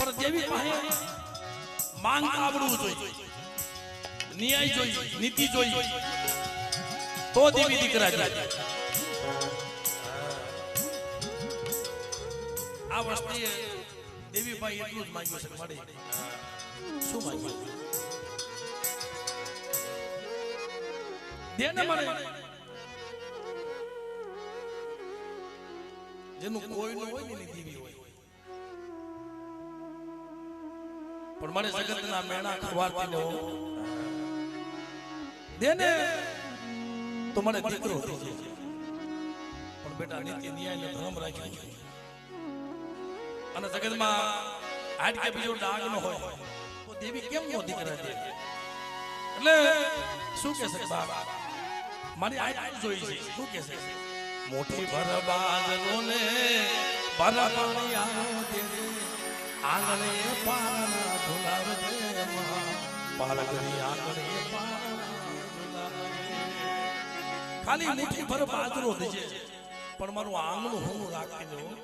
પણ દેવી પાસે માંગ આવડવું જોઈએ, ન્યાય જોઈએ, નીતિ જોઈએ, તો દેવી દીકરા જાય. આ વસ્તુએ દેવી ભાઈ એટલું જ માંગ્યું છે. મળે શું માંગ્યું? દેને મળે. જેનું કોઈ ન હોય ને દેવી હોય. પણ મને જગતના મેણા ખવાતી નો દેને તો મને દીકરો થઈ જાય. પણ બેટા નીતિ ન્યાય ને ધર્મ રાખ્યો છે. અને જગતમાં આજ કે બીજો ડાગ ન હોય તો દેવી કેમ નો દીકરા દે? એટલે શું કે છે બાબા? મારી આજ જોઈ છે. શું કે છે? મોટી ભરબાજનો ને ભરબાણી આવો દે આંગણે પારના ધુલાર દે પાલગરી આંગણે પારના ખાલી મુઠ્ઠી ભર બાજરો દેજે પણ મારું આંગણું હું રાખી દઉં.